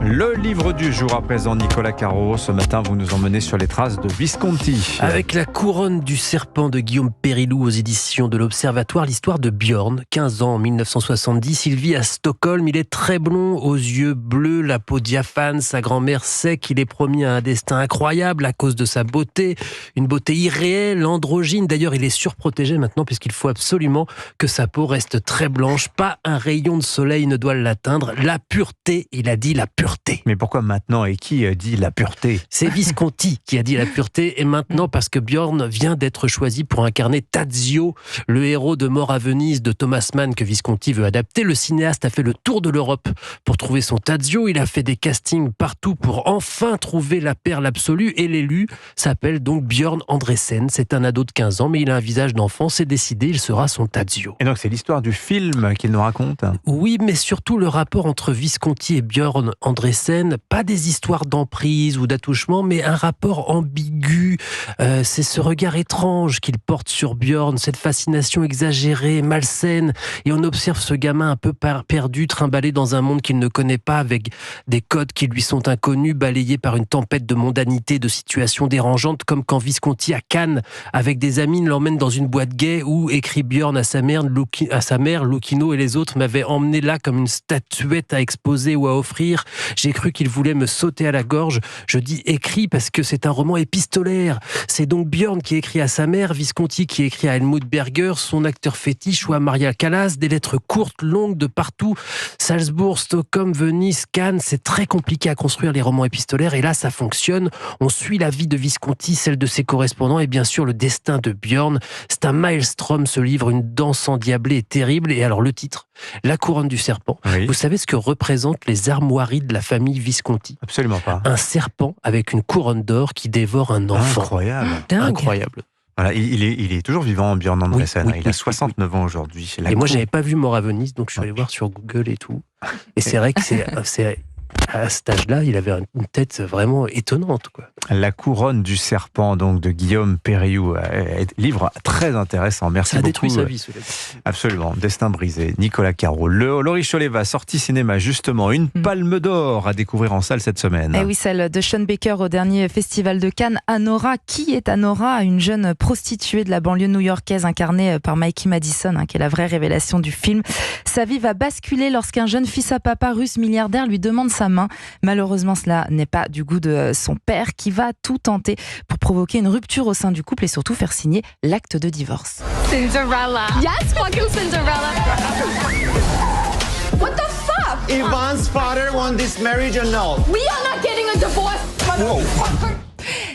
Le livre du jour à présent, Nicolas Caro. Ce matin, vous nous emmenez sur les traces de Visconti. Avec La couronne du serpent de Guillaume Périlloux aux éditions de l'Observatoire, l'histoire de Björn, 15 ans en 1970. Il vit à Stockholm, il est très blond, aux yeux bleus, la peau diaphane, sa grand-mère sait qu'il est promis à un destin incroyable à cause de sa beauté, une beauté irréelle, androgyne. D'ailleurs, il est surprotégé maintenant puisqu'il faut absolument que sa peau reste très blanche. Pas un rayon de soleil ne doit l'atteindre. La pureté, il a dit la pureté. Mais pourquoi maintenant et qui dit la pureté ? C'est Visconti qui a dit la pureté, et maintenant parce que Björn vient d'être choisi pour incarner Tadzio, le héros de Mort à Venise de Thomas Mann que Visconti veut adapter. Le cinéaste a fait le tour de l'Europe pour trouver son Tadzio. Il a fait des castings partout pour enfin trouver la perle absolue, et l'élu s'appelle donc Björn Andresen. C'est un ado de 15 ans, mais il a un visage d'enfant. C'est décidé, il sera son Tadzio. Et donc c'est l'histoire du film qu'il nous raconte ? Oui, mais surtout le rapport entre Visconti et Björn Andresen. Pas des histoires d'emprise ou d'attouchement, mais un rapport ambigu. C'est ce regard étrange qu'il porte sur Björn, cette fascination exagérée, malsaine. Et on observe ce gamin un peu perdu, trimballé dans un monde qu'il ne connaît pas, avec des codes qui lui sont inconnus, balayé par une tempête de mondanité, de situations dérangeantes, comme quand Visconti à Cannes, avec des amis, l'emmène dans une boîte gay où, écrit Björn à sa mère, Lucchino et les autres m'avaient emmené là comme une statuette à exposer ou à offrir. J'ai cru qu'il voulait me sauter à la gorge. Je dis écrit parce que c'est un roman épistolaire. C'est donc Björn qui écrit à sa mère, Visconti qui écrit à Helmut Berger, son acteur fétiche, ou à Maria Callas, des lettres courtes, longues, de partout. Salzbourg, Stockholm, Venise, Cannes, c'est très compliqué à construire les romans épistolaires, et là ça fonctionne. On suit la vie de Visconti, celle de ses correspondants, et bien sûr le destin de Björn. C'est un maelstrom, ce livre, une danse endiablée et terrible. Et alors le titre, La couronne du serpent. Oui. Vous savez ce que représentent les armoiries de la famille Visconti ? Absolument pas. Un serpent avec une couronne d'or qui dévore un enfant. Incroyable. Dingue. Incroyable. Voilà, il est toujours vivant, Björn Andresen. Oui, il a 69 ans aujourd'hui. Et moi, j'avais pas vu Mort à Venise, donc je suis allé voir sur Google et tout. Et c'est vrai que c'est à cet âge-là, il avait une tête vraiment étonnante, quoi. La couronne du serpent, donc de Guillaume Périlloux, livre très intéressant. Merci Ça a beaucoup. détruit sa vie, celui-là. Absolument, destin brisé. Nicolas Caro. Laurie Choleva, sortie cinéma justement, une palme d'or à découvrir en salle cette semaine. Et oui, celle de Sean Baker au dernier festival de Cannes. Anora, qui est Anora ? Une jeune prostituée de la banlieue new-yorkaise incarnée par Mikey Madison, qui est la vraie révélation du film. Sa vie va basculer lorsqu'un jeune fils à papa russe milliardaire lui demande sa main. Malheureusement, cela n'est pas du goût de son père, qui va tout tenter pour provoquer une rupture au sein du couple et surtout faire signer l'acte de divorce. Cinderella. Yes, fucking Cinderella. What the fuck? Ivan's father wants this marriage annulled. We are not getting a divorce. Motherfucker.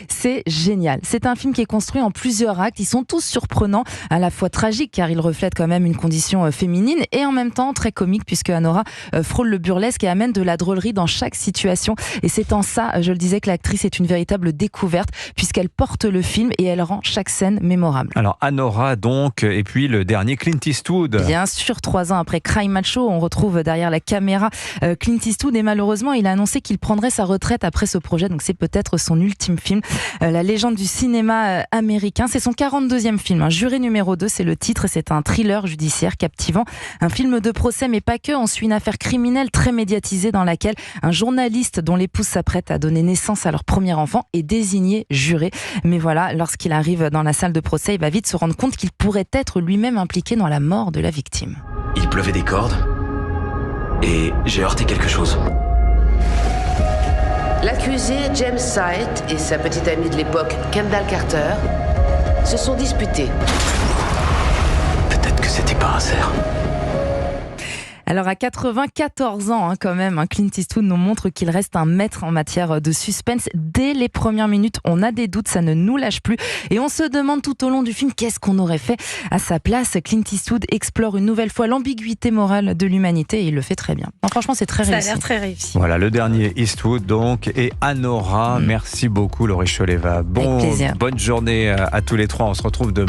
C'est génial. C'est un film qui est construit en plusieurs actes. Ils sont tous surprenants, à la fois tragiques car ils reflètent quand même une condition féminine, et en même temps très comiques puisque Anora frôle le burlesque et amène de la drôlerie dans chaque situation. Et c'est en ça, je le disais, que l'actrice est une véritable découverte puisqu'elle porte le film et elle rend chaque scène mémorable. Alors Anora donc, et puis le dernier Clint Eastwood. Bien sûr, 3 ans après Cry Macho, on retrouve derrière la caméra Clint Eastwood, et malheureusement il a annoncé qu'il prendrait sa retraite après ce projet, donc c'est peut-être son ultime film. La légende du cinéma américain, c'est son 42e film. Juré numéro 2, c'est le titre. C'est un thriller judiciaire captivant. Un film de procès, mais pas que. On suit une affaire criminelle très médiatisée dans laquelle un journaliste dont l'épouse s'apprête à donner naissance à leur premier enfant est désigné juré. Mais voilà, lorsqu'il arrive dans la salle de procès, il va vite se rendre compte qu'il pourrait être lui-même impliqué dans la mort de la victime. Il pleuvait des cordes et j'ai heurté quelque chose. L'accusé James Sight et sa petite amie de l'époque, Kendall Carter, se sont disputés. Peut-être que c'était par hasard. Alors à 94 ans quand même, Clint Eastwood nous montre qu'il reste un maître en matière de suspense. Dès les premières minutes, on a des doutes, ça ne nous lâche plus. Et on se demande tout au long du film qu'est-ce qu'on aurait fait à sa place. Clint Eastwood explore une nouvelle fois l'ambiguïté morale de l'humanité et il le fait très bien. Non, franchement, c'est très réussi. Ça a l'air très réussi. Voilà, le dernier Eastwood donc, et Anora. Merci beaucoup Laurie Choleva. Avec plaisir. Bonne journée à tous les trois, on se retrouve demain.